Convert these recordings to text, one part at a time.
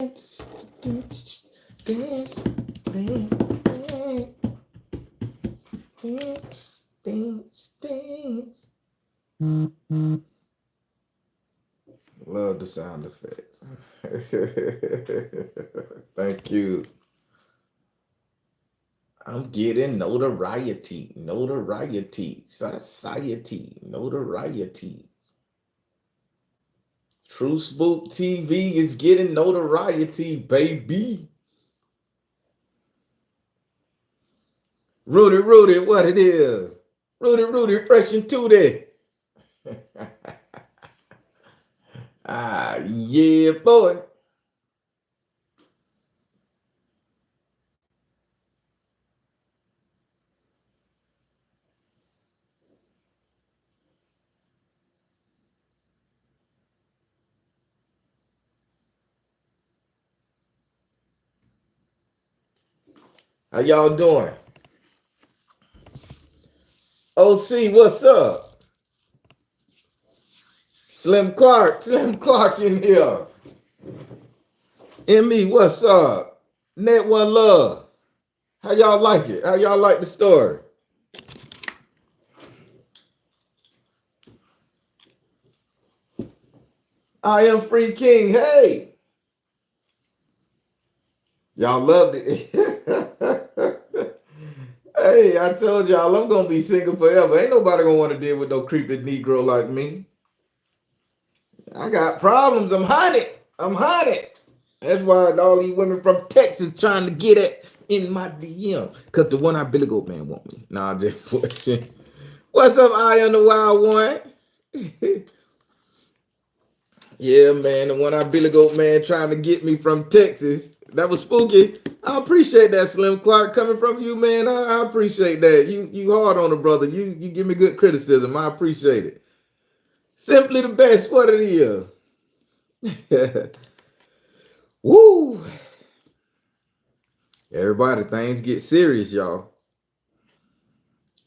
dance, dance, dance, dance, dance, dance, dance. Love the sound effects. Thank you. I'm getting notoriety, notoriety, society, notoriety. True Spook TV is getting notoriety, baby. Rudy, Rudy, what it is? Rudy, Rudy, fresh and tooty. Yeah, boy. How y'all doing? OC, what's up? Slim Clark in here. Emmy, what's up? Net One Love. How y'all like it? How y'all like the story? I am Free King. Hey, y'all loved it. Hey, I told y'all I'm gonna be single forever. Ain't nobody gonna want to deal with no creepy Negro like me. I got problems. I'm hiding. I'm hiding. That's why all these women from Texas trying to get it in my DM. Cause the one I Billy Goat Man want me. Nah, I'm just pushing. What's up, Eye on the Wild One? Yeah, man, the one I Billy Goat Man trying to get me from Texas. That was spooky. I appreciate that, Slim Clark, coming from you, man. I appreciate that. You hard on the brother. You give me good criticism. I appreciate it. Simply the best. What it is. Woo! Everybody, things get serious, y'all.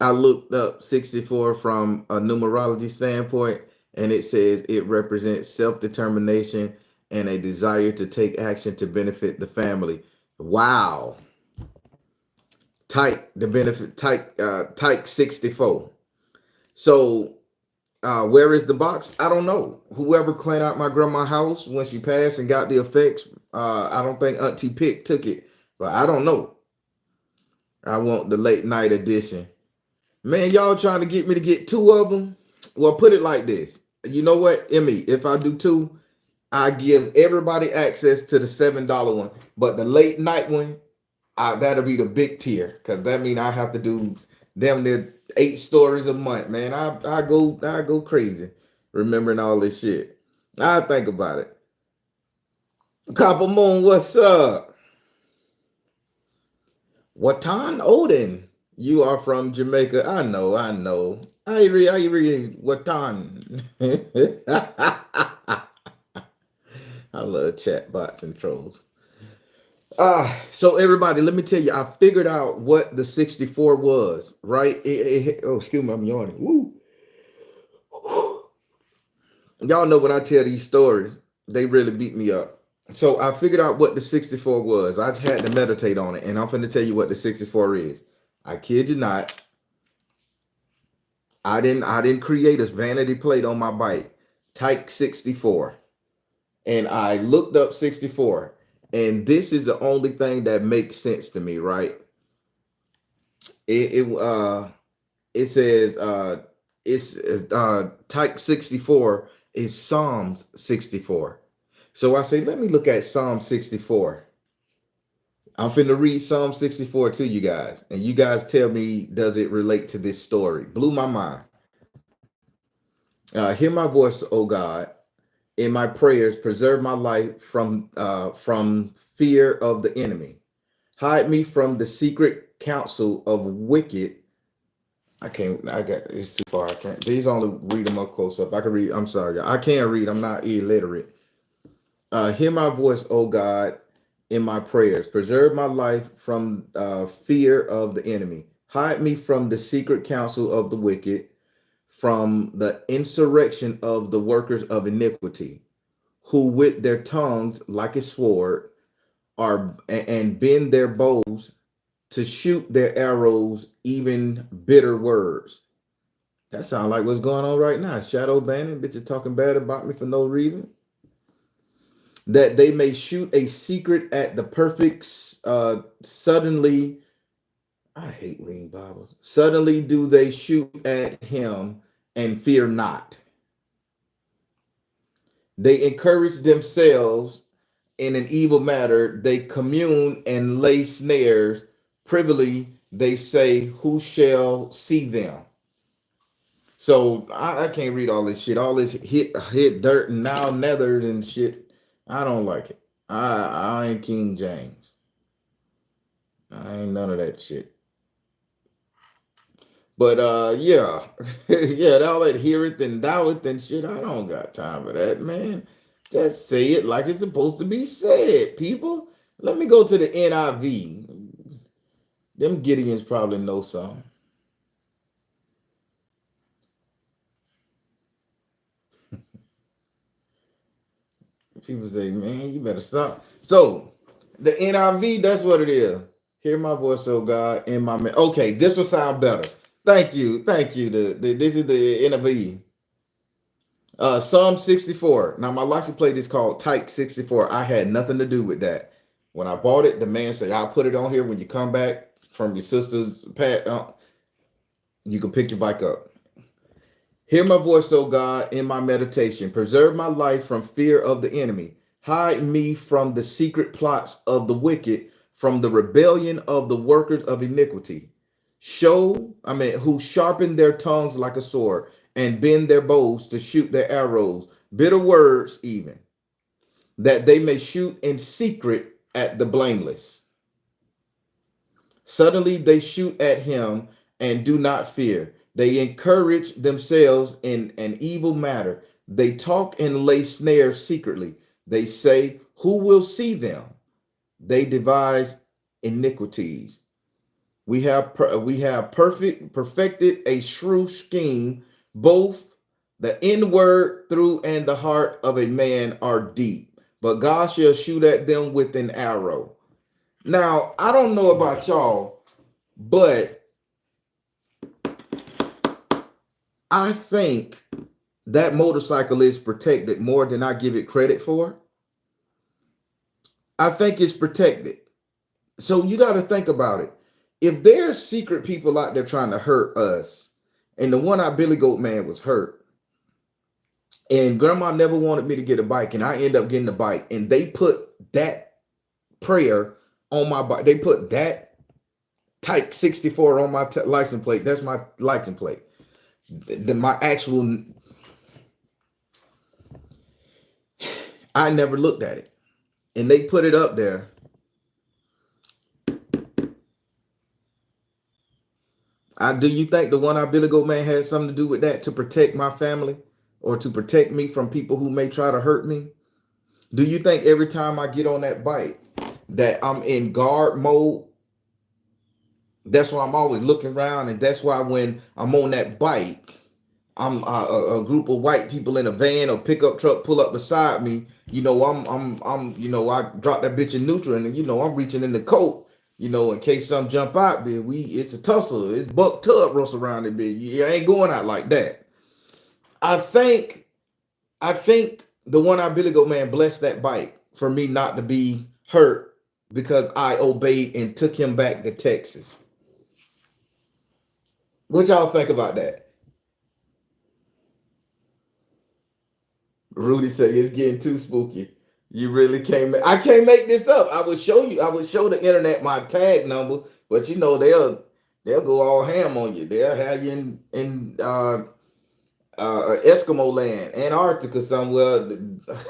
I looked up 64 from a numerology standpoint, and it says it represents self-determination and a desire to take action to benefit the family. Wow. Type 64. So where is the box? I don't know. Whoever cleaned out my grandma's house when she passed and got the effects, I don't think Auntie Pick took it, but I don't know. I want the late night edition. Man, y'all trying to get me to get two of them? Well, put it like this. You know what, Emmy? If I do two, I give everybody access to the $7 one, but the late night one, that'll be the big tier because that means I have to do damn near 8 stories a month. Man, I go crazy remembering all this shit. I think about it. Copper Moon, what's up? Watan Odin, you are from Jamaica. I know. Irie, Watan. I love chatbots and trolls. So everybody, let me tell you, I figured out what the 64 was, right? Oh, excuse me, I'm yawning. Woo. Y'all know when I tell these stories, they really beat me up. So I figured out what the 64 was. I just had to meditate on it, and I'm going to tell you what the 64 is. I kid you not. I didn't create a vanity plate on my bike. Type 64. And I looked up 64. And this is the only thing that makes sense to me, right? It says it's type 64 is Psalms 64. So I say, let me look at Psalm 64. I'm finna read Psalm 64 to you guys, and you guys tell me, does it relate to this story? Blew my mind. Hear my voice, O God, in my prayers. Preserve my life from fear of the enemy. Hide me from the secret counsel of wicked. It's too far. I can't. These only read them up close up. I can read. I'm sorry. I can't read. I'm not illiterate. Hear my voice, O God, in my prayers. Preserve my life from fear of the enemy. Hide me from the secret counsel of the wicked, from the insurrection of the workers of iniquity, who with their tongues like a sword are and bend their bows to shoot their arrows, even bitter words. That sounds like what's going on right now. Shadow banning, bitches talking bad about me for no reason. That they may shoot a secret at the perfect, suddenly. I hate reading Bibles. Suddenly do they shoot at him and fear not. They encourage themselves in an evil matter. They commune and lay snares. Privily they say, who shall see them? So I can't read all this shit. All this hit dirt and now nethered and shit. I don't like it. I ain't King James. I ain't none of that shit. But yeah, yeah, all that heareth and thoueth and shit. I don't got time for that, man. Just say it like it's supposed to be said, people. Let me go to the NIV. Them Gideons probably know something. People say, man, you better stop. So the NIV, that's what it is. Hear my voice, oh God, in my man. Okay, this will sound better. Thank you, thank you. This is the NIV. Psalm 64. Now my license plate is called Type 64. I had nothing to do with that. When I bought it, the man said, "I'll put it on here when you come back from your sister's pad. You can pick your bike up." Hear my voice, O God, in my meditation. Preserve my life from fear of the enemy. Hide me from the secret plots of the wicked, from the rebellion of the workers of iniquity. Who sharpen their tongues like a sword and bend their bows to shoot their arrows, bitter words even, that they may shoot in secret at the blameless. Suddenly they shoot at him and do not fear. They encourage themselves in an evil matter. They talk and lay snares secretly. They say, who will see them? They devise iniquities. We have perfected a shrewd scheme. Both the inward through and the heart of a man are deep, but God shall shoot at them with an arrow. Now, I don't know about y'all, but I think that motorcycle is protected more than I give it credit for. I think it's protected. So you got to think about it. If there's secret people out there trying to hurt us, and the one-eyed Billy Goat man was hurt, and grandma never wanted me to get a bike, and I end up getting a bike, and they put that prayer on my bike. They put that Type 64 on my license plate. That's my license plate. My actual, I never looked at it, and they put it up there. Do you think the one-eyed Billy Goat man had something to do with that, to protect my family or to protect me from people who may try to hurt me? Do you think every time I get on that bike that I'm in guard mode? That's why I'm always looking around, and that's why when I'm on that bike, I'm a group of white people in a van or pickup truck pull up beside me. I drop that bitch in neutral, and I'm reaching in the coat. In case some jump out, then it's a tussle. It's buck tub rush around it, bitch. You ain't going out like that. I think the one-eyed Billy Goat man blessed that bike for me not to be hurt because I obeyed and took him back to Texas. What y'all think about that? Rudy said it's getting too spooky. You really can't. I can't make this up. I would show you. I would show the internet my tag number, but they'll go all ham on you. They'll have you in Eskimo land, Antarctica somewhere.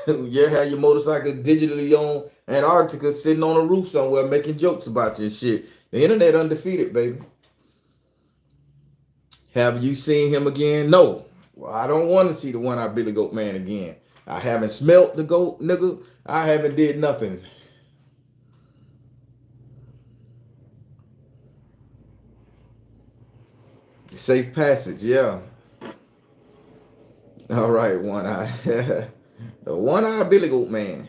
You have your motorcycle digitally on Antarctica, sitting on a roof somewhere, making jokes about you and shit. The internet undefeated, baby. Have you seen him again? No. Well, I don't want to see the one-eyed Billy Goat man again. I haven't smelt the goat, nigga. I haven't did nothing. Safe passage, yeah. All right, one eye. The one-eyed Billy Goat man.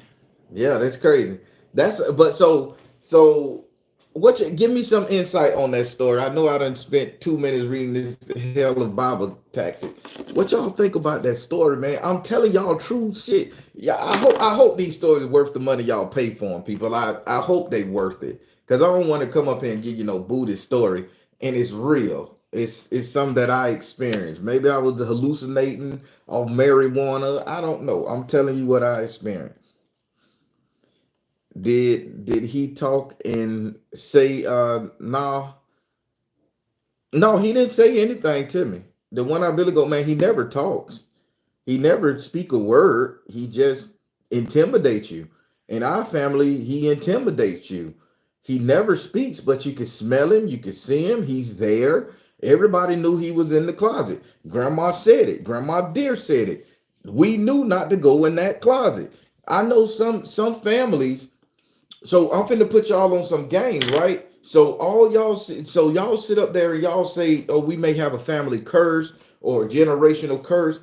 Yeah, that's crazy. That's but so what you give me some insight on that story. I know I done spent 2 minutes reading this hell of Bible tactic. What y'all think about that story, man? I'm telling y'all true shit. Yeah, I hope these stories worth the money y'all pay for them, people. I hope they worth it. Cause I don't want to come up here and give you no Buddhist story. And it's real. It's something that I experienced. Maybe I was hallucinating on marijuana. I don't know. I'm telling you what I experienced. Did he talk and say nah? No, he didn't say anything to me. The one I really go, man, he never talks. He never speak a word. He just intimidates you. In our family, he intimidates you. He never speaks, but you can smell him, you can see him, he's there. Everybody knew he was in the closet. Grandma said it. Grandma dear said it. We knew not to go in that closet. I know some families, so I'm finna put y'all on some game, right? So all y'all, so y'all sit up there and y'all say, "Oh, we may have a family curse or a generational curse."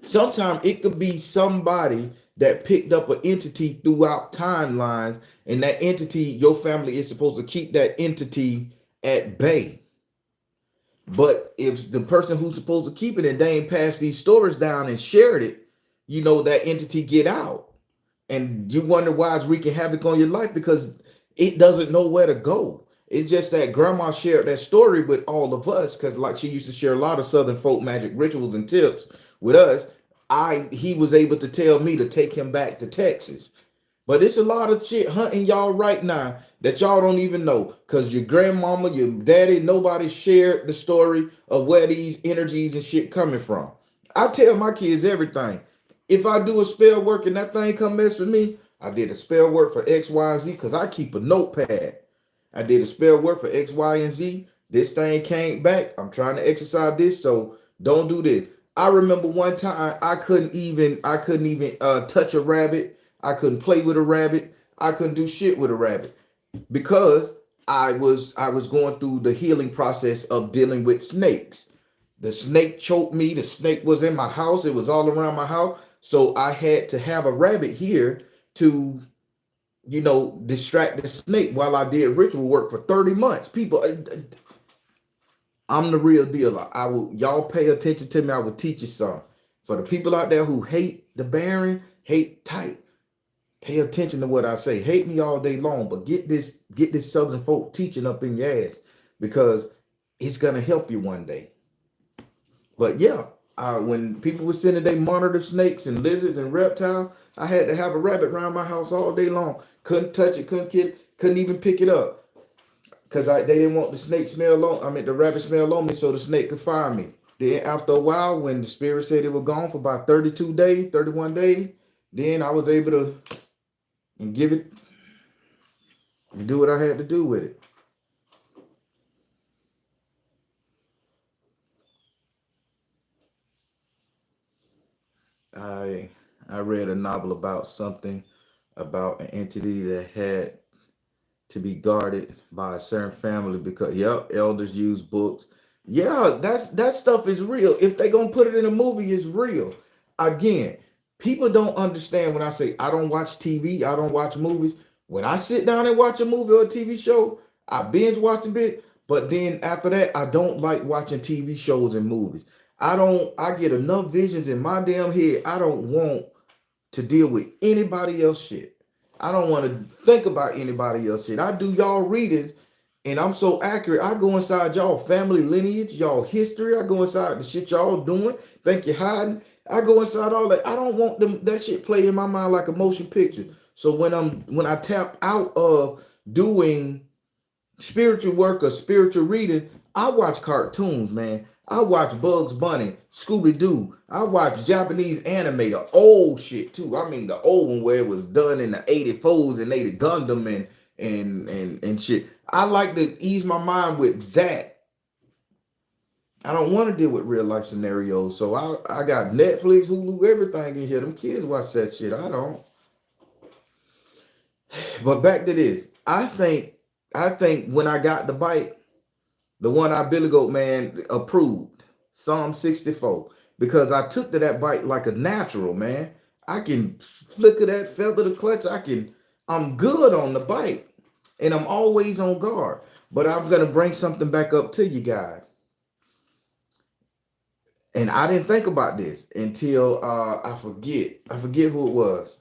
Sometimes it could be somebody that picked up an entity throughout timelines, and that entity, your family is supposed to keep that entity at bay. But if the person who's supposed to keep it and they ain't passed these stories down and shared it, that entity get out. And you wonder why it's wreaking havoc on your life because it doesn't know where to go. It's just that grandma shared that story with all of us because, like, she used to share a lot of Southern folk magic rituals and tips with us. He was able to tell me to take him back to Texas. But it's a lot of shit hunting y'all right now that y'all don't even know. Cause your grandmama, your daddy, nobody shared the story of where these energies and shit coming from. I tell my kids everything. If I do a spell work and that thing come mess with me, I did a spell work for X, Y, and Z because I keep a notepad. I did a spell work for X, Y, and Z. This thing came back. I'm trying to exercise this, so don't do this. I remember one time I couldn't even touch a rabbit. I couldn't play with a rabbit. I couldn't do shit with a rabbit because I was going through the healing process of dealing with snakes. The snake choked me. The snake was in my house. It was all around my house. So I had to have a rabbit here to, distract the snake while I did ritual work for 30 months. People, I'm the real deal. I will, y'all pay attention to me. I will teach you something. For the people out there who hate the Baron, hate tight, pay attention to what I say. Hate me all day long, but get this Southern folk teaching up in your ass because it's gonna help you one day. But yeah, when people were sending they monitor snakes and lizards and reptiles, I had to have a rabbit around my house all day long. Couldn't touch it, couldn't get it, couldn't even pick it up. Because they didn't want the snake smell on, I mean the rabbit smell on me so the snake could find me. Then after a while, when the spirit said it was gone for about 32 days, 31 days, then I was able to give it and do what I had to do with it. I I read a novel about something about an entity that had to be guarded by a certain family because yep, elders use books. Yeah, that stuff is real. If they gonna put it in a movie, it's real. Again, people don't understand when I say I don't watch TV, I don't watch movies. When I sit down and watch a movie or a TV show, I binge watch a bit, but then after that, I don't like watching TV shows and movies. I get enough visions in my damn head. I don't want to deal with anybody else shit. I don't want to think about anybody else shit. I do y'all readings and I'm so accurate. I go inside y'all family lineage, y'all history. I go inside the shit y'all doing. Think you're hiding. I go inside all that. I don't want them that shit play in my mind like a motion picture. So when I tap out of doing spiritual work or spiritual reading, I watch cartoons, man. I watch Bugs Bunny, Scooby Doo. I watch Japanese anime, the old shit too. I mean the old one where it was done in the 84s and they the Gundam and shit. I like to ease my mind with that. I don't want to deal with real life scenarios. So I got Netflix, Hulu, everything in here. Them kids watch that shit. I don't. But back to this. I think when I got the bite, the one I Billy Goat man approved, Psalm 64, because I took to that bite like a natural, man. I can flicker that feather the clutch. I'm good on the bike and I'm always on guard. But I'm going to bring something back up to you guys. And I didn't think about this until I forget. I forget who it was.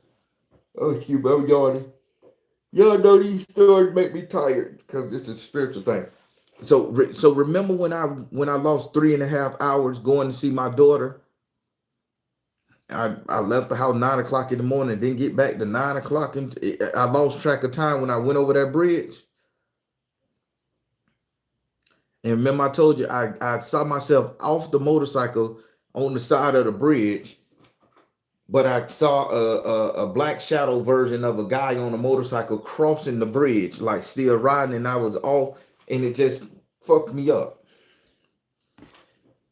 Oh, cute, I'm yawning. Y'all know these stories make me tired because it's a spiritual thing. So remember when I lost 3.5 hours going to see my daughter. I left the house 9 o'clock in the morning, didn't get back to 9 o'clock, and I lost track of time when I went over that bridge. And remember, I told you I saw myself off the motorcycle on the side of the bridge, but I saw a black shadow version of a guy on a motorcycle crossing the bridge, like still riding, and I was off, and it just fucked me up.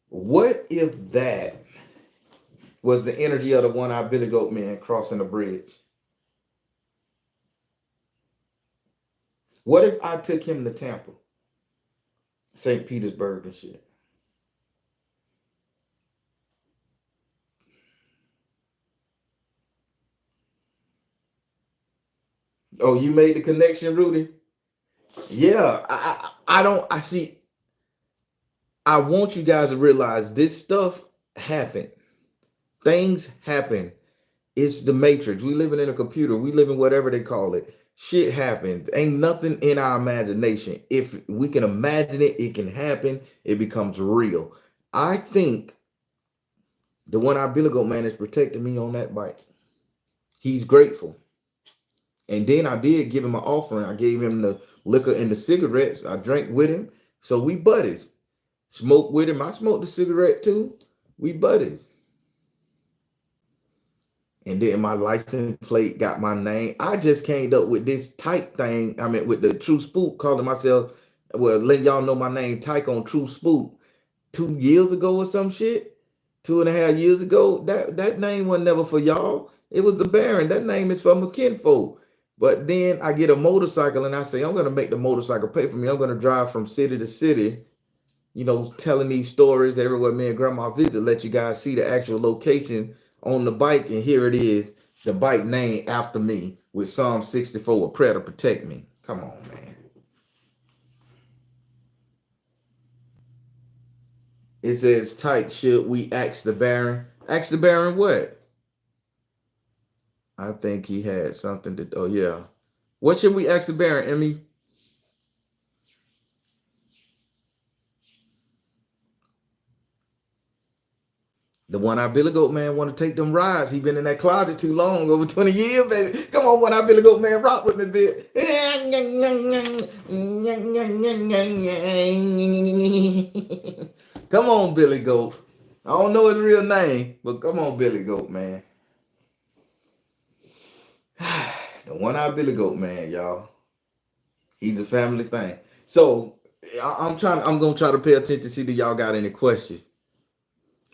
What if that was the energy of the one-eyed Billy Goat man crossing the bridge? What if I took him to Tampa, St. Petersburg and shit? Oh, you made the connection, Rudy? Yeah, I see. I want you guys to realize this stuff happened. Things happen. It's the matrix. We living in a computer. We live in whatever they call it. Shit happens. Ain't nothing in our imagination. If we can imagine it, it can happen. It becomes real. I think the one-eyed Billy Goat man is protecting me on that bike. He's grateful. And then I did give him an offering. I gave him the liquor and the cigarettes. I drank with him. So we buddies. Smoke with him. I smoked the cigarette too. We buddies. And then my license plate got my name. I just came up with this type thing. I mean, with the True Spook, calling myself, well, letting y'all know my name, Tyke on True Spook, 2 years ago or some shit. 2.5 years ago. That name was never for y'all. It was the Baron. That name is for my kinfolk. But then I get a motorcycle and I say, I'm gonna make the motorcycle pay for me. I'm gonna drive from city to city, telling these stories everywhere me and grandma visit, let you guys see the actual location on the bike. And here it is, the bike named after me with Psalm 64, a prayer to protect me. Come on, man. It says, Tyke, should we ask the Baron? Ask the Baron what? I think he had something to, oh yeah. What should we ask the Baron, Emmy? The one-eyed Billy Goat man want to take them rides. He been in that closet too long, over 20 years, baby. Come on, one-eyed Billy Goat man, rock with me, bit. Come on, Billy Goat. I don't know his real name, but come on, Billy Goat man. The one-eyed Billy Goat man, y'all. He's a family thing. So I'm gonna try to pay attention. See, do y'all got any questions?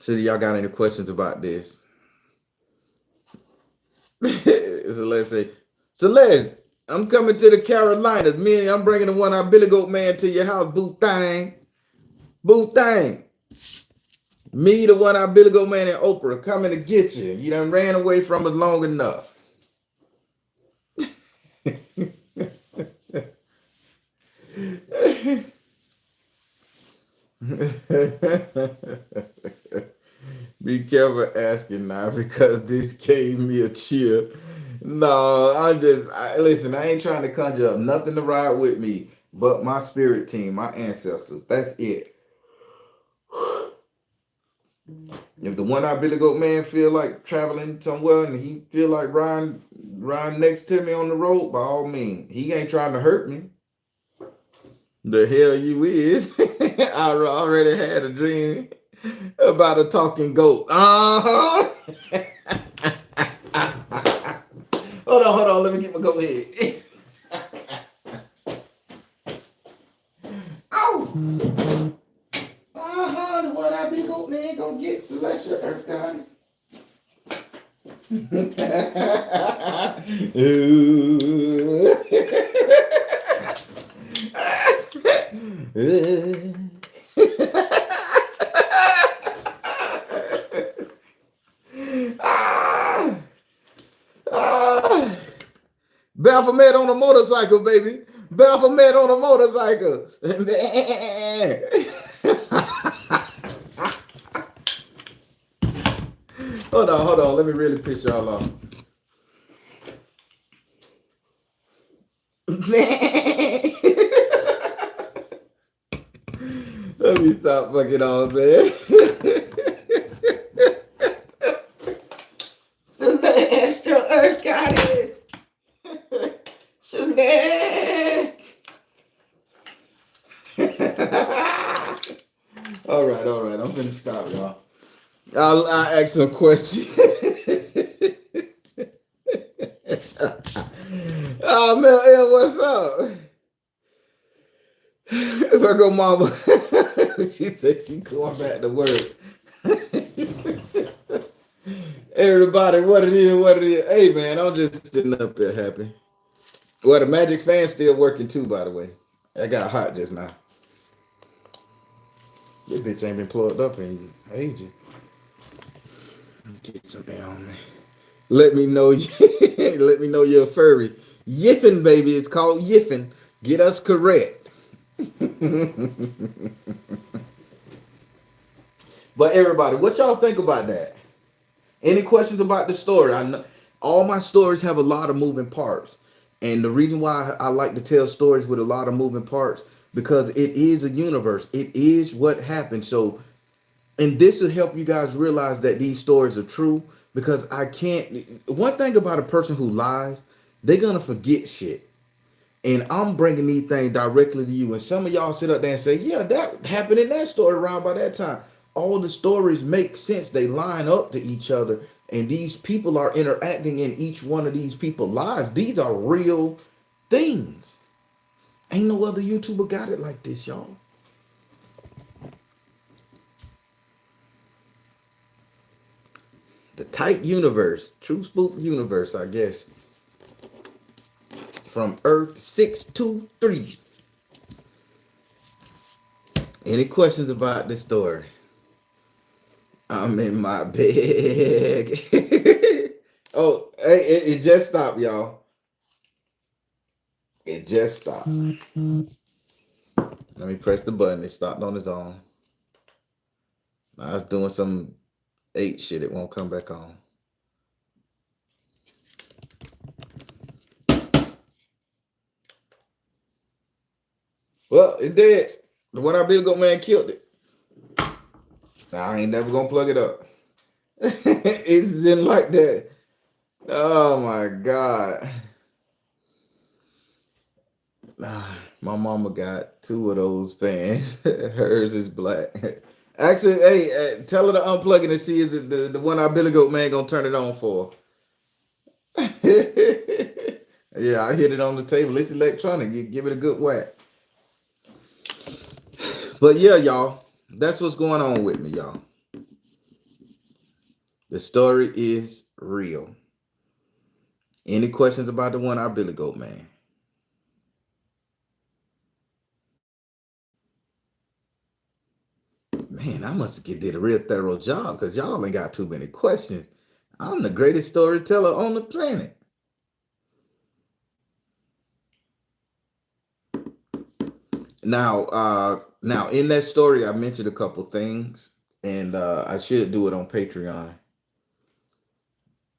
See, do y'all got any questions about this? Celeste say, Celeste, I'm coming to the Carolinas. I'm bringing the one-eyed Billy Goat man to your house, boo thing. Boo thing. Me, the one-eyed Billy Goat man, and Oprah coming to get you. You done ran away from us long enough. Be careful asking now, because this gave me a chill. No, listen, I ain't trying to conjure up nothing to ride with me but my spirit team, my ancestors. That's it. If the one-eyed Billy Goat man feel like traveling somewhere and he feel like riding next to me on the road, by all means. He ain't trying to hurt me. The hell you is. I already had a dream about a talking goat. Uh-huh. Hold on. Let me get my goat head. Ow! Uh-huh. The one-eyed Billy Goat man gonna get celestial earth goddess. Ah, ah. Baphomet on a motorcycle, baby. Baphomet on a motorcycle. Hold on. Let me really piss y'all off. Let me stop fucking off, man. Celestial Earth Goddess. Celeste. All right. I'm gonna stop, y'all. I'll ask some questions. Oh man, yeah, what's up? Virgo mama. She said she going back to work. Everybody, what it is. Hey man, I'm just sitting up there happy. Well, the magic fan's still working too, by the way. I got hot just now. This bitch ain't been plugged up in ages. Get some air on me. Let me know. Let me know you're a furry. Yiffin, baby. It's called yiffin. Get us correct. But everybody, what y'all think about that? Any questions about the story? I know all my stories have a lot of moving parts. And the reason why I like to tell stories with a lot of moving parts, because it is a universe. It is what happened. So, and this will help you guys realize that these stories are true, because I can't. One thing about a person who lies, they're going to forget shit. And I'm bringing these things directly to you. And some of y'all sit up there and say, yeah, that happened in that story around by that time. All the stories make sense. They line up to each other. And these people are interacting in each one of these people's lives. These are real things. Ain't no other YouTuber got it like this, y'all. The tight universe. True Spook universe, I guess. From Earth 623. Any questions about this story? I'm in my bag. Oh, hey, it just stopped, y'all. It just stopped. Let me press the button. It stopped on its own. Now it's doing some 8 shit. It won't come back on. Well, it did. The one I built, man, killed it. Now I ain't never gonna plug it up. It's been like that. Oh my God. My mama got 2 of those fans. Hers is black. Actually, hey, tell her to unplug it and see is it the one our Billy Goat man gonna turn it on for. Yeah, I hit it on the table. It's electronic. You give it a good whack. But yeah, y'all, that's what's going on with me, y'all. The story is real. Any questions about the one our Billy Goat man? Man, I must have did a real thorough job because y'all ain't got too many questions. I'm the greatest storyteller on the planet. Now in that story, I mentioned a couple things, and I should do it on Patreon.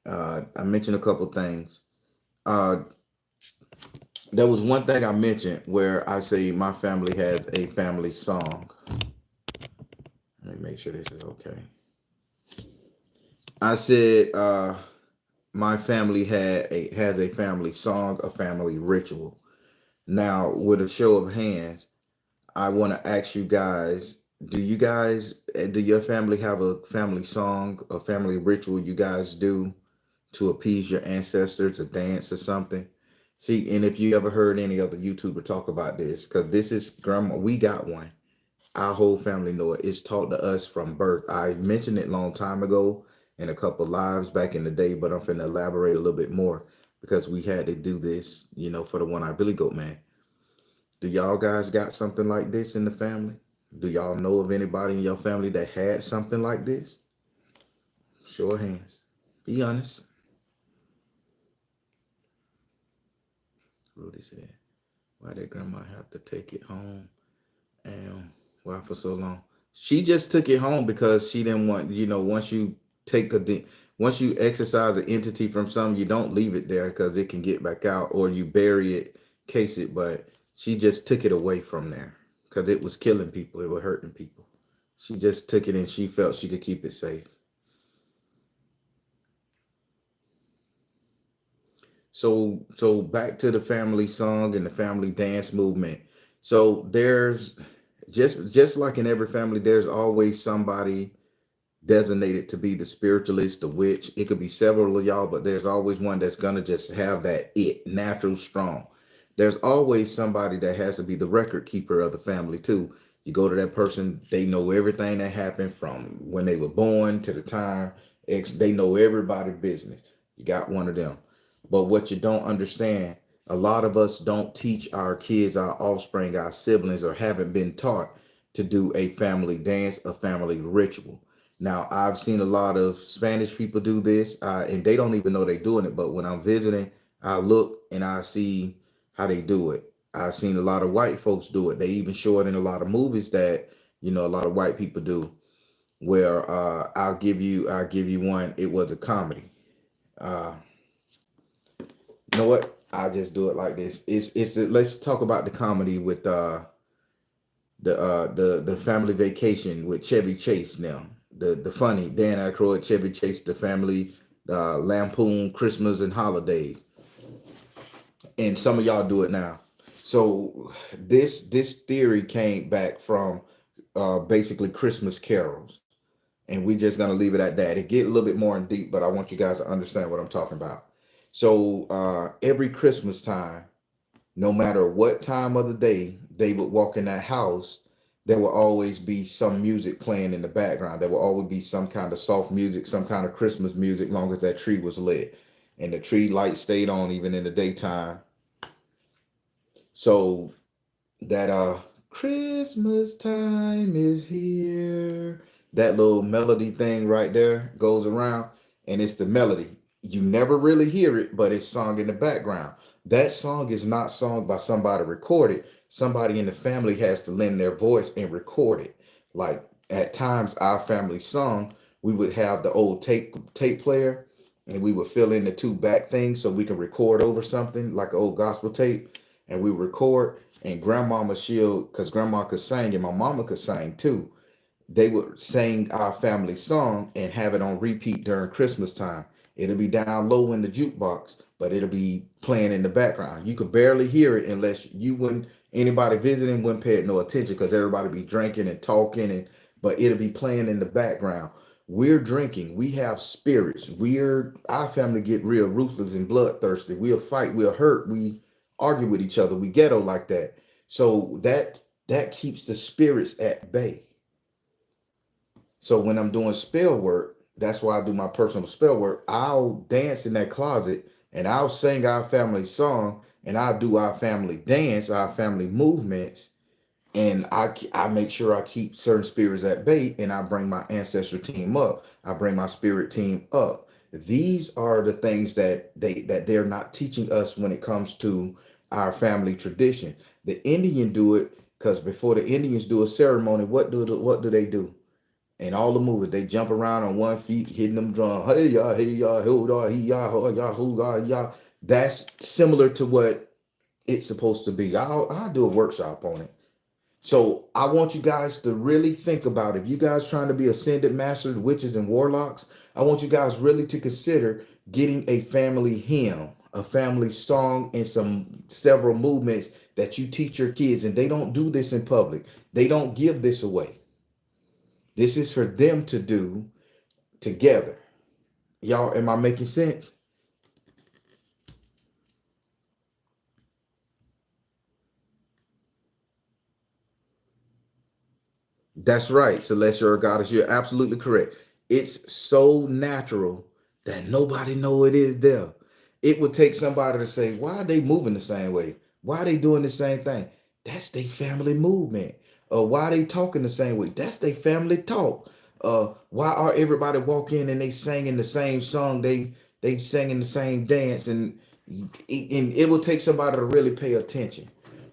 I mentioned a couple things. Uh, there was one thing I mentioned where I say my family has a family song. Let me make sure this is okay. I said my family has a family song, a family ritual. Now, with a show of hands, I want to ask you guys, do your family have a family song, a family ritual you guys do to appease your ancestors, a dance or something? See, and if you ever heard any other YouTuber talk about this, because this is grandma, we got one. Our whole family know it. It's taught to us from birth. I mentioned it a long time ago in a couple lives back in the day, but I'm finna elaborate a little bit more because we had to do this, for the one eye Billy Goat man. Do y'all guys got something like this in the family? Do y'all know of anybody in your family that had something like this? Show of hands. Be honest. Rudy said, why did grandma have to take it home? And why for so long? She just took it home because she didn't want, once you take once you exercise an entity from something, you don't leave it there because it can get back out, or you bury it, case it. But she just took it away from there because it was killing people, it was hurting people. She just took it and she felt she could keep it safe. So back to the family song and the family dance movement. So there's just like in every family, there's always somebody designated to be the spiritualist, the witch. It could be several of y'all, but there's always one that's gonna just have that natural strong. There's always somebody that has to be the record keeper of the family too. You go to that person, they know everything that happened from when they were born to the time they know everybody's business. You got one of them. But what you don't understand, a lot of us don't teach our kids, our offspring, our siblings, or haven't been taught to do a family dance, a family ritual. Now, I've seen a lot of Spanish people do this, and they don't even know they're doing it. But when I'm visiting, I look and I see how they do it. I've seen a lot of white folks do it. They even show it in a lot of movies that a lot of white people do. Where I'll give you one. It was a comedy. Uh, you know what? I'll just do it like this. Let's talk about the comedy with the family vacation with Chevy Chase now. The funny Dan Aykroyd, Chevy Chase, the family lampoon Christmas and holidays, and some of y'all do it now. So this theory came back from basically Christmas carols, and we just gonna leave it at that. It get a little bit more in deep, but I want you guys to understand what I'm talking about. So every Christmas time, no matter what time of the day they would walk in that house, there will always be some music playing in the background. There will always be some kind of soft music, some kind of Christmas music, long as that tree was lit and the tree light stayed on even in the daytime. So that Christmas time is here, that little melody thing right there goes around, and it's the melody. You never really hear it, but it's sung in the background. That song is not sung by somebody recorded. Somebody in the family has to lend their voice and record it. Like at times our family song, we would have the old tape player, and we would fill in the two back things so we can record over something like an old gospel tape, and we record. And grandmama, she'll, because grandma could sing and my mama could sing too, they would sing our family song and have it on repeat during Christmas time. It'll be down low in the jukebox, but it'll be playing in the background. You could barely hear it unless you wouldn't, anybody visiting wouldn't pay it no attention because everybody be drinking and talking, and but it'll be playing in the background. We're drinking, we have spirits, our family get real ruthless and bloodthirsty. We'll fight, we'll hurt, we argue with each other, we ghetto like that. So that keeps the spirits at bay. So when I'm doing spell work, that's why I do my personal spell work. I'll dance in that closet and I'll sing our family song and I'll do our family dance, our family movements, and I make sure I keep certain spirits at bay, and I bring my ancestral team up. I bring my spirit team up. These are the things that they're not teaching us when it comes to our family tradition. The Indian do it because before the Indians do a ceremony, what do they do? And all the movies, they jump around on one feet, hitting them drums. Hey y'all, hold on, he y'all, hold y'all, hold on, y'all. That's similar to what it's supposed to be. I'll do a workshop on it. So I want you guys to really think about, if you guys trying to be ascended masters, witches, and warlocks, I want you guys really to consider getting a family hymn, a family song, and some several movements that you teach your kids. And they don't do this in public. They don't give this away. This is for them to do together. Y'all, am I making sense? That's right, Celestial Goddess. You're absolutely correct. It's so natural that nobody know it is there. It would take somebody to say, why are they moving the same way? Why are they doing the same thing? That's their family movement. Why are they talking the same way? That's their family talk. Why are everybody walking and they singing the same song? They singing the same dance, and And it will take somebody to really pay attention.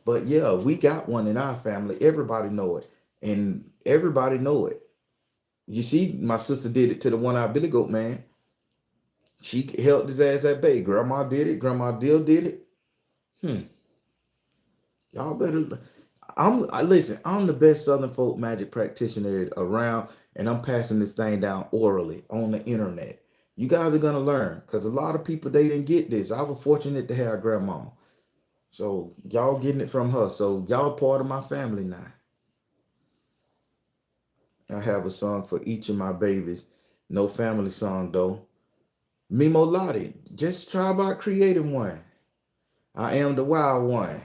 But yeah, we got one in our family. Everybody know it, and everybody know it. You see, my sister did it to the one-eyed billy goat man. She held his ass at bay. Grandma did it. Grandma Dill did it. Hmm. Y'all better. Listen. I'm the best Southern folk magic practitioner around, and I'm passing this thing down orally on the internet. You guys are gonna learn, because a lot of people they didn't get this. I was fortunate to have grandma, so y'all getting it from her. So y'all part of my family now. I have a song for each of my babies. No family song though. Mimo Lottie, just try about creating one. I am the wild one.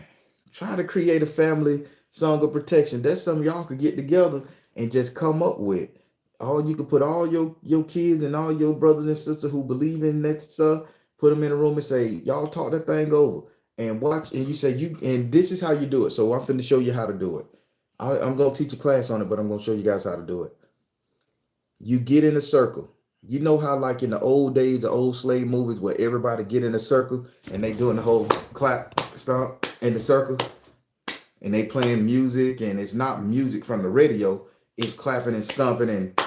Try to create a family song of protection. That's something y'all could get together and just come up with. All you could put all your kids and all your brothers and sisters who believe in that stuff, put them in a room and say, y'all talk that thing over and watch. And you say and this is how you do it. So I'm finna show you how to do it. I'm gonna teach a class on it, but I'm gonna show you guys how to do it. You get in a circle. You know how like in the old days, the old slave movies where everybody get in a circle and they doing the whole clap, stomp in the circle and they playing music, and it's not music from the radio, it's clapping and stomping and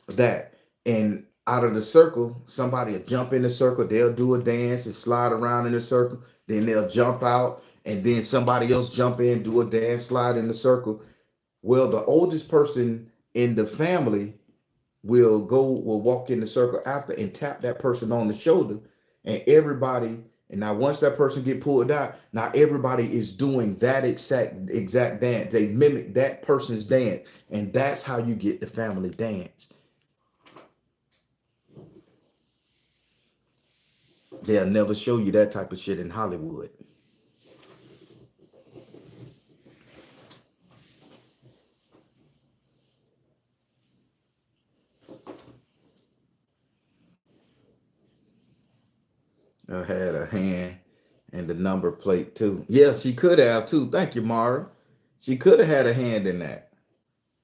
that. And out of the circle, somebody will jump in the circle, they'll do a dance and slide around in the circle, then they'll jump out, and then somebody else jump in, do a dance, slide in the circle. Well, the oldest person in the family will walk in the circle after and tap that person on the shoulder, and everybody, and now once that person get pulled out, now everybody is doing that exact dance. They mimic that person's dance, and that's how you get the family dance. They'll never show you that type of shit in Hollywood. I had a hand and the number plate too. Yeah, she could have too. Thank you, Mara. She could have had a hand in that.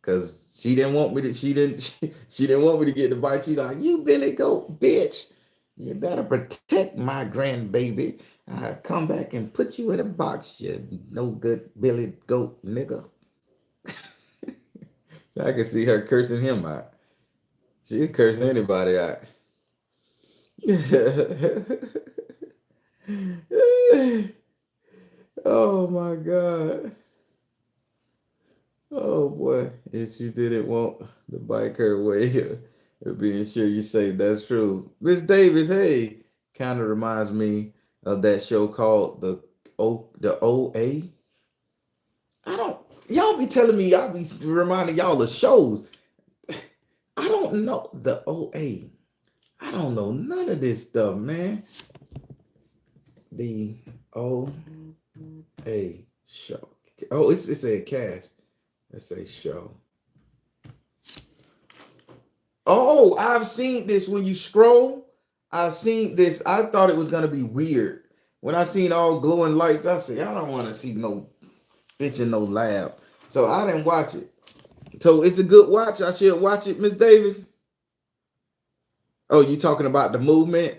Cause she didn't want me to. She didn't want me to get the bite. She's like, "You Billy Goat bitch, you better protect my grandbaby. I come back and put you in a box, you no good Billy Goat nigga." So I can see her cursing him out. She curse anybody out. Oh my god. Oh boy, if she didn't want to bike her way of being sure you say that's true. Miss Davis, hey, kind of reminds me of that show called the OA. I don't y'all be telling me y'all be reminding y'all of shows. I don't know the OA. I don't know none of this stuff, man. The OA show. Oh, it's a cast. It's a show. Oh, I've seen this when you scroll. I've seen this. I thought it was gonna be weird. When I seen all glowing lights, I said, I don't want to see no bitch in no lab. So I didn't watch it. So it's a good watch. I should watch it, Miss Davis. Oh, you talking about the movement?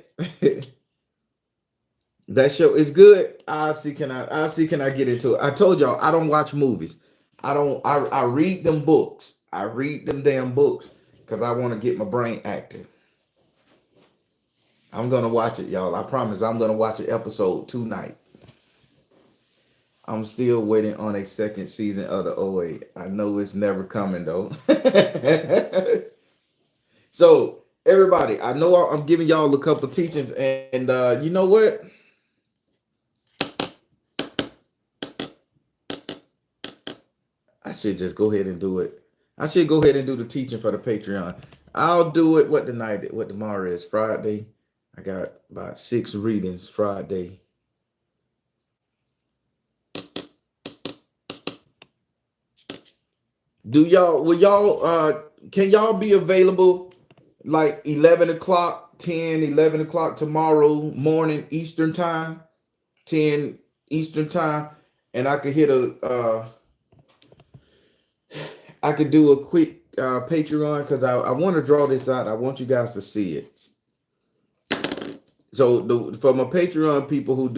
That show is good. I see can I get into it. I told y'all I don't watch movies. I read them books. I read them damn books because I want to get my brain active. I'm gonna watch it, y'all. I promise I'm gonna watch an episode tonight. I'm still waiting on a second season of the OA. I know it's never coming though. So everybody, I know I'm giving y'all a couple teachings, and you know what? I should just go ahead and do it. I should go ahead and do the teaching for the Patreon. I'll do it. What tomorrow is? Friday. I got about 6 readings Friday. Will y'all, can y'all be available like 11 o'clock, 10, 11 o'clock tomorrow morning Eastern time, 10 Eastern time, and I could I could do a quick Patreon because I want to draw this out. I want you guys to see it. So for my Patreon people who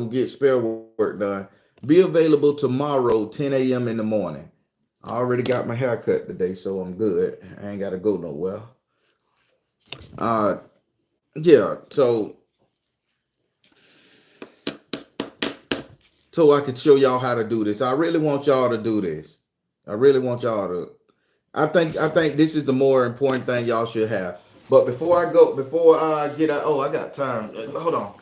get spell work done, be available tomorrow, 10 a.m. in the morning. I already got my hair cut today, so I'm good. I ain't gotta go nowhere. Uh yeah, so I can show y'all how to do this. I really want y'all to do this. I really want y'all to. I think this is the more important thing y'all should have. But before I get out, oh, I got time. Hold on.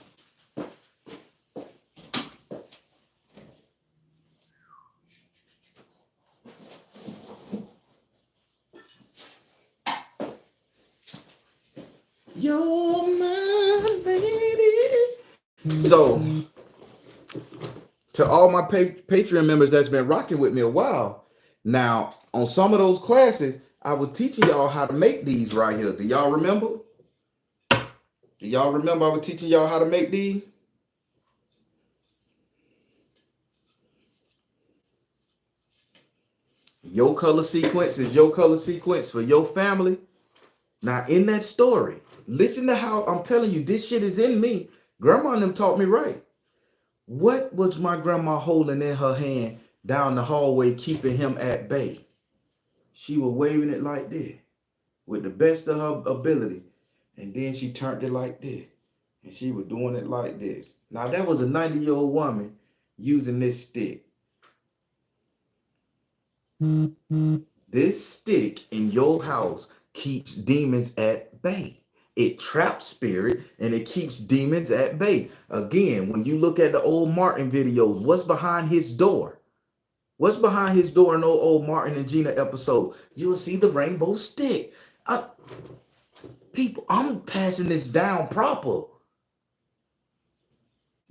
You're my lady. So to all my Patreon members that's been rocking with me a while, now on some of those classes, I was teaching y'all how to make these right here. Do y'all remember? Do y'all remember I was teaching y'all how to make these? Your color sequence is your color sequence for your family. Now, in that story, listen to how I'm telling you, this shit is in me. Grandma and them taught me right. What was my grandma holding in her hand down the hallway, keeping him at bay? She was waving it like this with the best of her ability. And then she turned it like this. And she was doing it like this. Now, that was a 90-year-old woman using this stick. This stick in your house keeps demons at bay. It traps spirit and it keeps demons at bay. Again, when you look at the old Martin videos, what's behind his door? What's behind his door in the old Martin and Gina episode? You'll see the rainbow stick. People, I'm passing this down proper.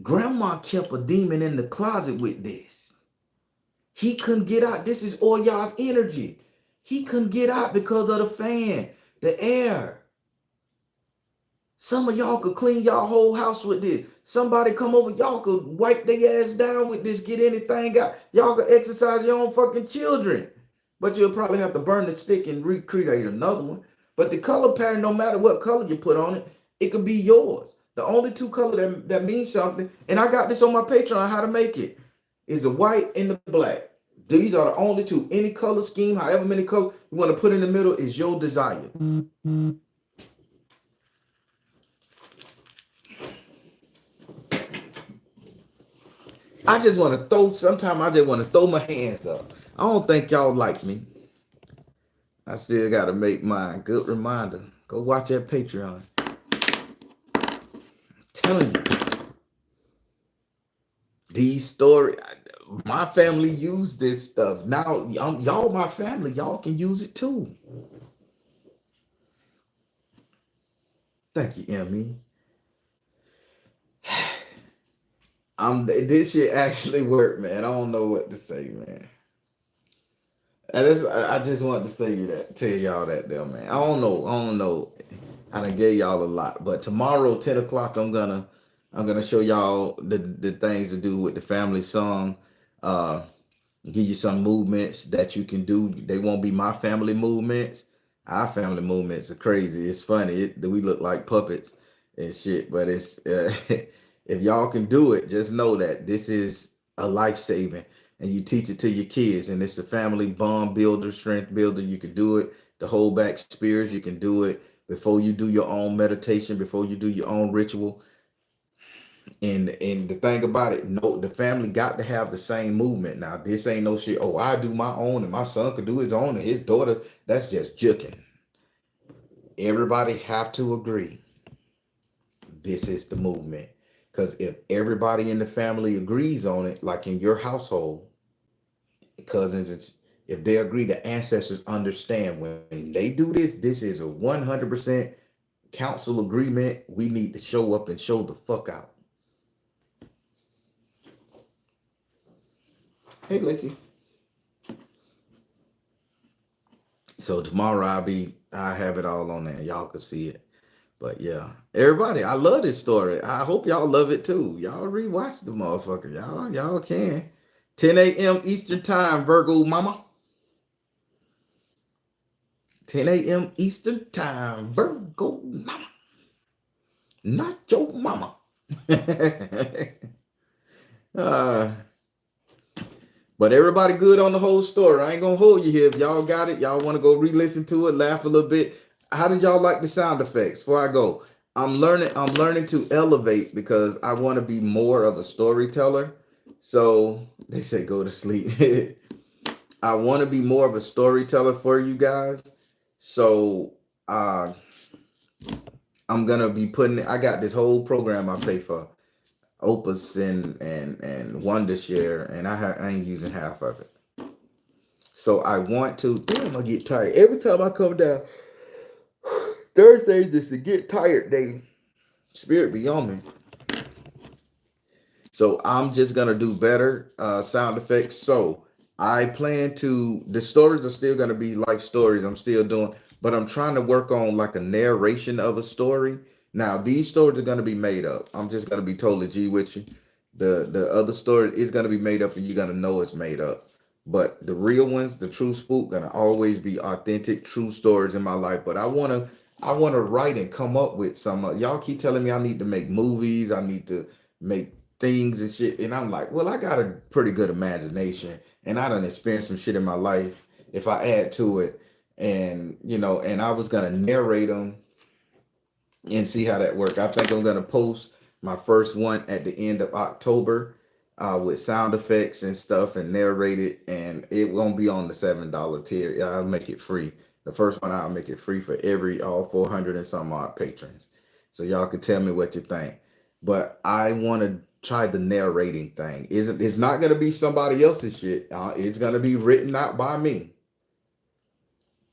Grandma kept a demon in the closet with this. He couldn't get out. This is all y'all's energy. He couldn't get out because of the fan, the air. Some of y'all could clean y'all whole house with this. Somebody come over, y'all could wipe their ass down with this, get anything out. Y'all could exercise your own fucking children. But you'll probably have to burn the stick and recreate another one. But the color pattern, no matter what color you put on it, it could be yours. The only two colors that mean something, and I got this on my Patreon, how to make it, is the white and the black. These are the only two. Any color scheme, however many colors you want to put in the middle is your desire. Sometimes I just want to throw my hands up. I don't think y'all like me. I still got to make mine. Good reminder. Go watch that Patreon. I'm telling you. These stories, my family use this stuff. Now, y'all my family. Y'all can use it too. Thank you, Emmy. This shit actually worked, man. I don't know what to say, man. I just wanted to say that, tell y'all that there, man. I don't know. I done gave y'all a lot, but tomorrow, 10 o'clock, I'm gonna show y'all the things to do with the family song. Uh, Give you some movements that you can do. They won't be my family movements. Our family movements are crazy. It's funny. We look like puppets and shit, but it's if y'all can do it, just know that this is a life saving, and you teach it to your kids, and it's a family bond builder, strength builder. You can do it to hold back spirits. You can do it before you do your own meditation, before you do your own ritual. And the thing about it, no, the family got to have the same movement. Now, this ain't no shit. Oh, I do my own, and my son could do his own, and his daughter. That's just juking. Everybody have to agree. This is the movement. Because if everybody in the family agrees on it, like in your household, cousins, if they agree, the ancestors understand when they do this. This is a 100% council agreement. We need to show up and show the fuck out. Hey, Lacey. So tomorrow I have it all on there. Y'all can see it. But yeah, everybody, I love this story. I hope y'all love it too. Y'all rewatch the motherfucker. Y'all can. 10 a.m. Eastern time, Virgo mama. 10 a.m. Eastern time, Virgo mama. Not your mama. uh, but everybody good on the whole story. I ain't gonna hold you here. If y'all got it, y'all want to go re-listen to it, laugh a little bit. How did y'all like the sound effects? Before I go, I'm learning to elevate because I want to be more of a storyteller. So they say go to sleep. I want to be more of a storyteller for you guys. So uh I'm gonna be putting. I got this whole program I pay for, Opus and Wondershare, and I ain't using half of it. So I want to. Damn, I get tired every time I come down. Thursdays is to get tired day. Spirit be on me. So I'm just gonna do better sound effects. So I plan to. The stories are still gonna be life stories. I'm still doing, but I'm trying to work on like a narration of a story. Now these stories are gonna be made up. I'm just gonna be totally G with you. The other story is gonna be made up, and you're gonna know it's made up. But the real ones, the true spook, gonna always be authentic, true stories in my life. But I wanna write and come up with some. Y'all keep telling me I need to make movies. I need to make things and shit. And I'm like, well, I got a pretty good imagination and I done experienced some shit in my life if I add to it. And, and I was going to narrate them and see how that worked. I think I'm going to post my first one at the end of October with sound effects and stuff and narrate it. And it won't be on the $7 tier. I'll make it free. The first one, I'll make it free for all 400 and some odd patrons. So y'all can tell me what you think. But I want to try the narrating thing. It's not going to be somebody else's shit. It's going to be written out by me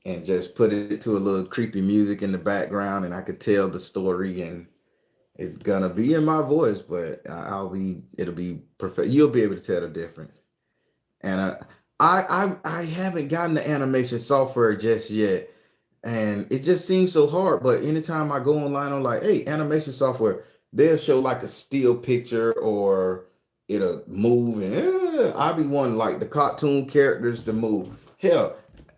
and just put it to a little creepy music in the background, and I could tell the story, and it's gonna be in my voice, but it'll be perfect. You'll be able to tell the difference. And I haven't gotten the animation software just yet, and it just seems so hard. But anytime I go online, I'm like, hey, animation software, they'll show like a still picture or it'll move, and I be wanting like the cartoon characters to move. Hell,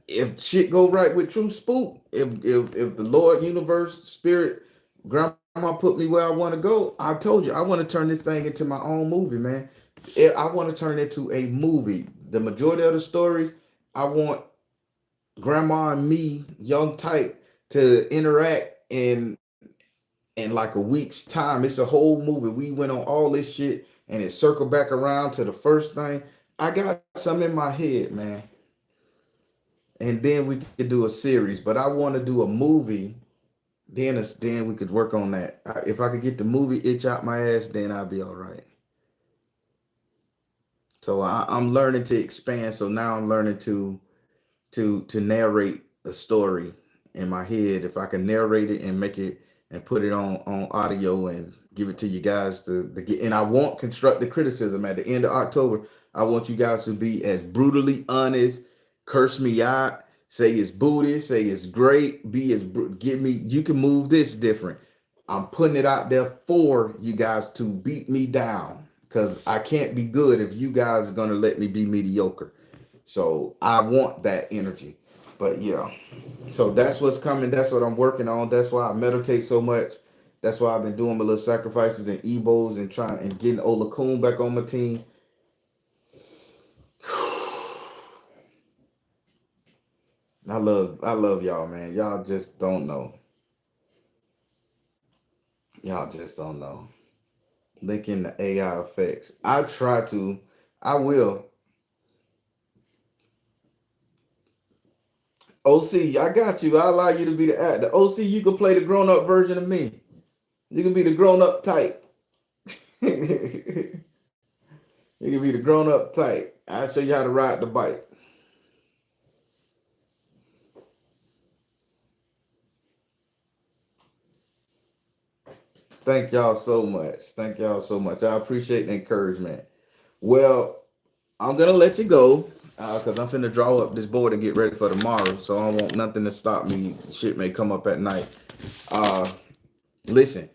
if shit go right with True Spook, if the Lord Universe Spirit Grandma put me where I want to go, I told you I want to turn this thing into my own movie, man. I want to turn it into a movie. The majority of the stories, I want Grandma and me, young type, to interact in like a week's time. It's a whole movie. We went on all this shit and it circled back around to the first thing. I got some in my head, man. And then we could do a series, but I want to do a movie. Then we could work on that. If I could get the movie itch out my ass, then I'll be all right. So I'm learning to expand. So now I'm learning to narrate a story in my head. If I can narrate it and make it and put it on audio and give it to you guys to get. And I want constructive criticism at the end of October. I want you guys to be as brutally honest, curse me out, say it's booty, say it's great, be as give me. You can move this different. I'm putting it out there for you guys to beat me down because I can't be good if you guys are gonna let me be mediocre. So I want that energy. But yeah, so that's what's coming. That's what I'm working on. That's why I meditate so much. That's why I've been doing my little sacrifices and ebos and trying and getting Ola Coon back on my team. I love y'all, man. Y'all just don't know. Y'all just don't know. Linking the AI effects. I try to. I will. OC, I got you. I allow you to be the actor. OC, you can play the grown up version of me. You can be the grown up type. You can be the grown up type. I'll show you how to ride the bike. Thank y'all so much. Thank y'all so much. I appreciate the encouragement. Well, I'm gonna let you go because I'm finna draw up this board and get ready for tomorrow. So I don't want nothing to stop me. Shit may come up at night. Uh, Listen,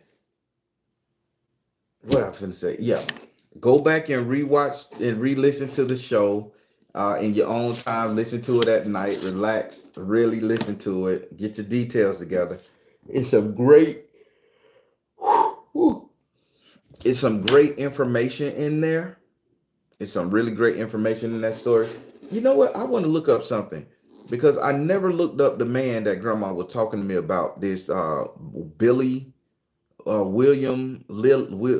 what I was finna say. Yeah, go back and rewatch and re-listen to the show in your own time. Listen to it at night. Relax. Really listen to it. Get your details together. It's a great Whew. It's some great information in there. It's some really great information in that story. You know what? I want to look up something because I never looked up the man that grandma was talking to me about. This Billy William Leslie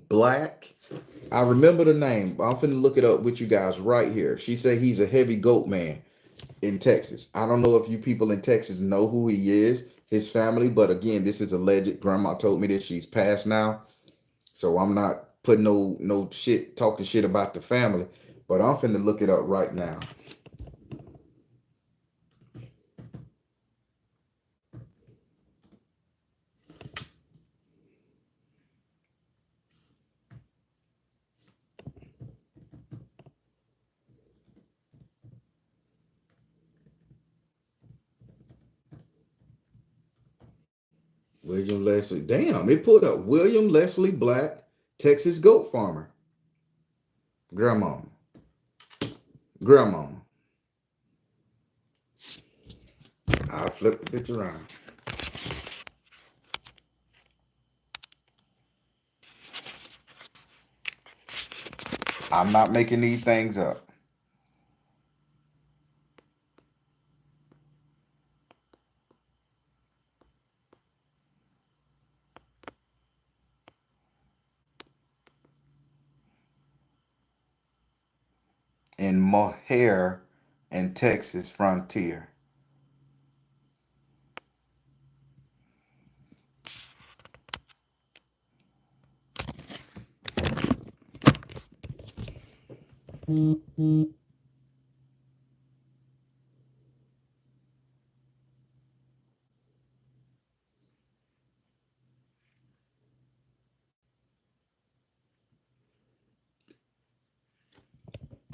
Black. I remember the name. I'm finna look it up with you guys right here. She said he's a heavy goat man in Texas. I don't know if you people in Texas know who he is, his family, but again, this is alleged. Grandma told me that she's passed now, so I'm not putting no shit, talking shit about the family, but I'm finna look it up right now. William Leslie. Damn, it pulled up William Leslie Black, Texas goat farmer. Grandma. Grandma. I flip the bitch around. I'm not making these things up. In Mohair and Texas frontier.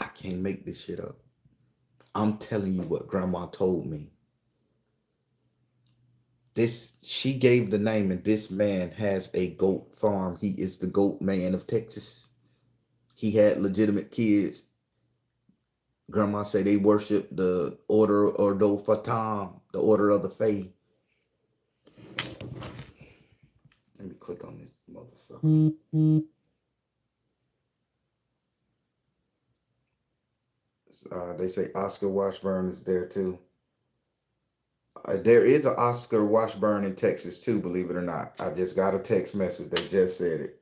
I can't make this shit up. I'm telling you what grandma told me. This she gave the name, and this man has a goat farm. He is the goat man of Texas. He had legitimate kids. Grandma say they worship the order Ordo Fatam, the order of the Fae. Let me click on this mother sucker. They say Oscar Washburn is there too. There is an Oscar Washburn in Texas too, believe it or not. I just got a text message. They just said it.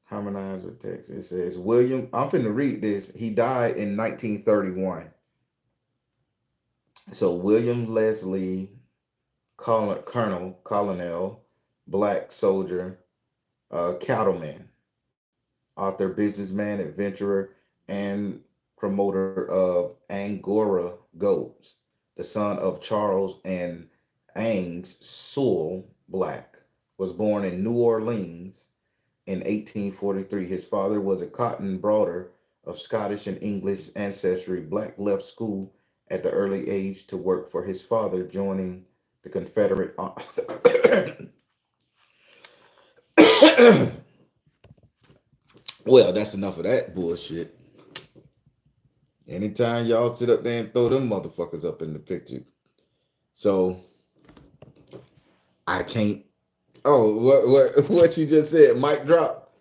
Harmonize with Texas. It says William. I'm finna read this. He died in 1931. So William Leslie, Colonel, black soldier, cattleman, author, businessman, adventurer, and promoter of Angora goats, the son of Charles and Angs Sewell Black, was born in New Orleans in 1843. His father was a cotton broder of Scottish and English ancestry. Black left school at the early age to work for his father, joining the Confederate. Well, that's enough of that bullshit. Anytime y'all sit up there and throw them motherfuckers up in the picture. So I can't. Oh, what you just said, mic drop.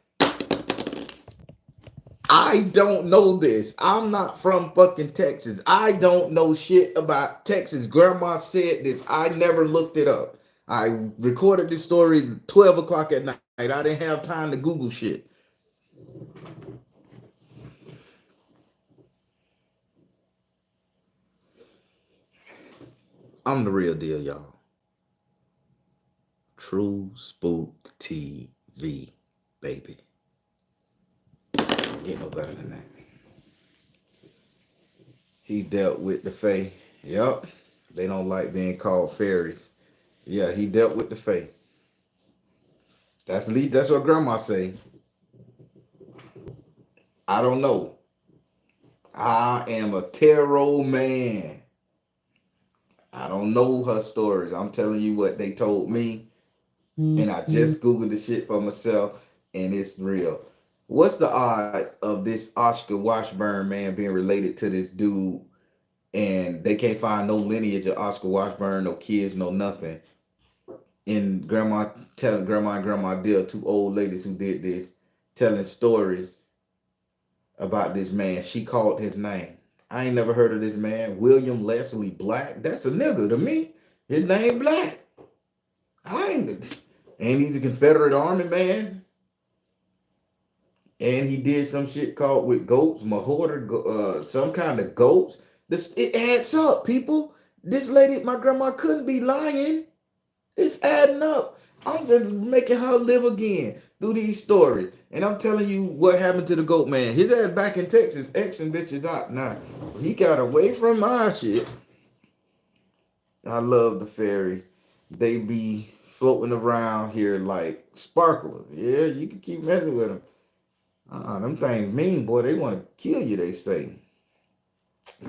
I don't know this. I'm not from fucking Texas. I don't know shit about Texas. Grandma said this. I never looked it up. I recorded this story 12 o'clock at night. I didn't have time to Google shit. I'm the real deal, y'all. True Spook TV, baby. Get no better than that. He dealt with the Fae. Yep. They don't like being called fairies. Yeah, he dealt with the Fae. That's what grandma say. I don't know. I am a tarot man. I don't know her stories. I'm telling you what they told me. And I just Googled the shit for myself, and it's real. What's the odds of this Oscar Washburn man being related to this dude, and they can't find no lineage of Oscar Washburn, no kids, no nothing? And grandma and grandma dear, two old ladies who did this, telling stories about this man. She called his name. I ain't never heard of this man. William Leslie Black. That's a nigga to me. His name Black. I ain't. And he's a Confederate Army man. And he did some shit called with goats, mahorter, some kind of goats. This it adds up, people. This lady, my grandma, couldn't be lying. It's adding up. I'm just making her live again through these stories. And I'm telling you what happened to the goat man. His ass back in Texas, Xing bitches out now. He got away from my shit. I love the fairies. They be floating around here like sparklers. Yeah, you can keep messing with them. Them things mean, boy. They want to kill you, they say.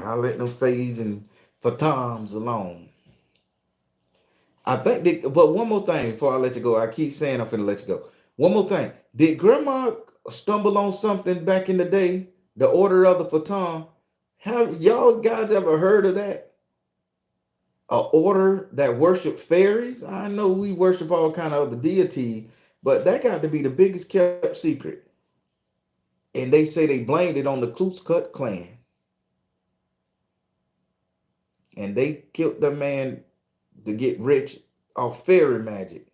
I let them phase and fatams alone. I think they, but one more thing before I let you go. I keep saying I'm finna let you go. One more thing. Did grandma stumble on something back in the day? The order of the fatam. Have y'all guys ever heard of that? A order that worship fairies? I know we worship all kind of other deities, but that got to be the biggest kept secret. And they say they blamed it on the Ku Klux Klan. And they killed the man to get rich off fairy magic.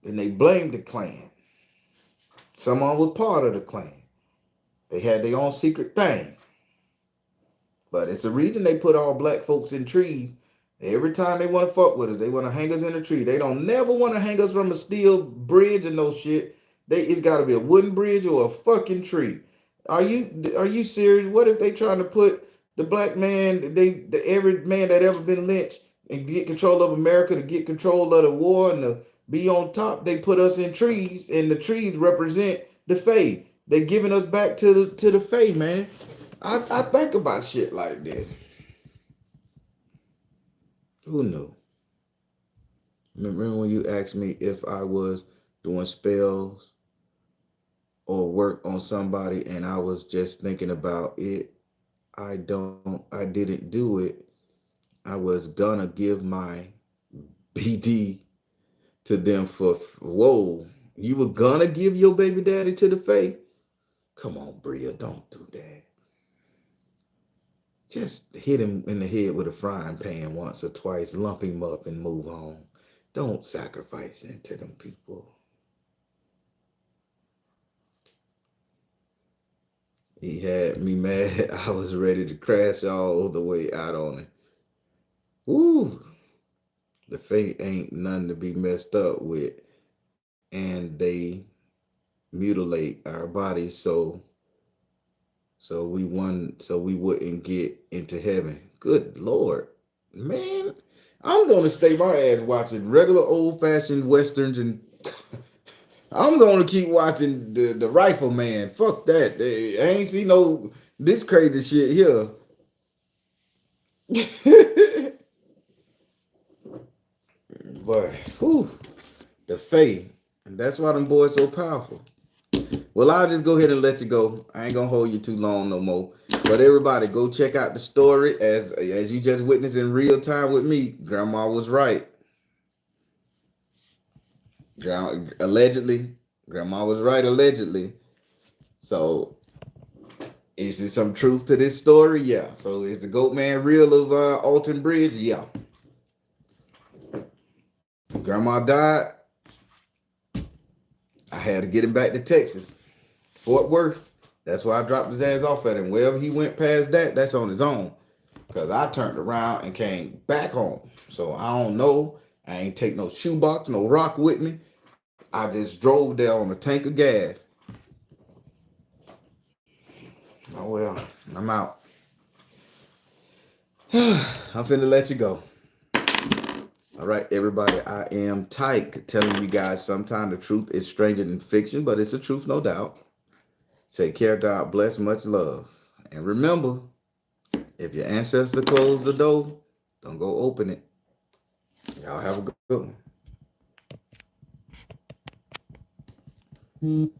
And they blamed the Klan. Someone was part of the Klan. They had their own secret thing. But it's the reason they put all black folks in trees. Every time they want to fuck with us, they want to hang us in a tree. They don't never want to hang us from a steel bridge and no shit. It's got to be a wooden bridge or a fucking tree. Are you serious? What if they trying to put the black man, every man that ever been lynched and get control of America, to get control of the war and to be on top? They put us in trees, and the trees represent the fae. They giving us back to the fae, man. I think about shit like this. Who knew? Remember when you asked me if I was doing spells or work on somebody and I was just thinking about it? I didn't do it. I was gonna give my BD to them for, whoa, you were gonna give your baby daddy to the faith? Come on, Bria, don't do that. Just hit him in the head with a frying pan once or twice, lump him up and move on. Don't sacrifice him to them people. He had me mad. I was ready to crash all the way out on him. Woo! The fate ain't nothing to be messed up with. And they mutilate our bodies so we wouldn't get into heaven. Good Lord. Man, I'm gonna stay my ass watching regular old fashioned westerns, and I'm gonna keep watching the Rifleman. Fuck that. I ain't see no this crazy shit here. But whew, the faith. And that's why them boys so powerful. Well, I'll just go ahead and let you go. I ain't gonna hold you too long no more. But everybody, go check out the story as you just witnessed in real time with me. Grandma was right. Allegedly, grandma was right. Allegedly. So, is there some truth to this story? Yeah. So, is the Goat Man real of Alton Bridge? Yeah. Grandma died. I had to get him back to Texas, Fort Worth. That's why I dropped his ass off at him. Wherever he went past that, that's on his own. Because I turned around and came back home. So I don't know. I ain't take no shoebox, no rock with me. I just drove there on a tank of gas. Oh well, I'm out. I'm finna let you go. All right, everybody. I am Tyke, telling you guys sometimes the truth is stranger than fiction, but it's the truth, no doubt. Take care, God bless, much love. And remember, if your ancestor closed the door, don't go open it. Y'all have a good one.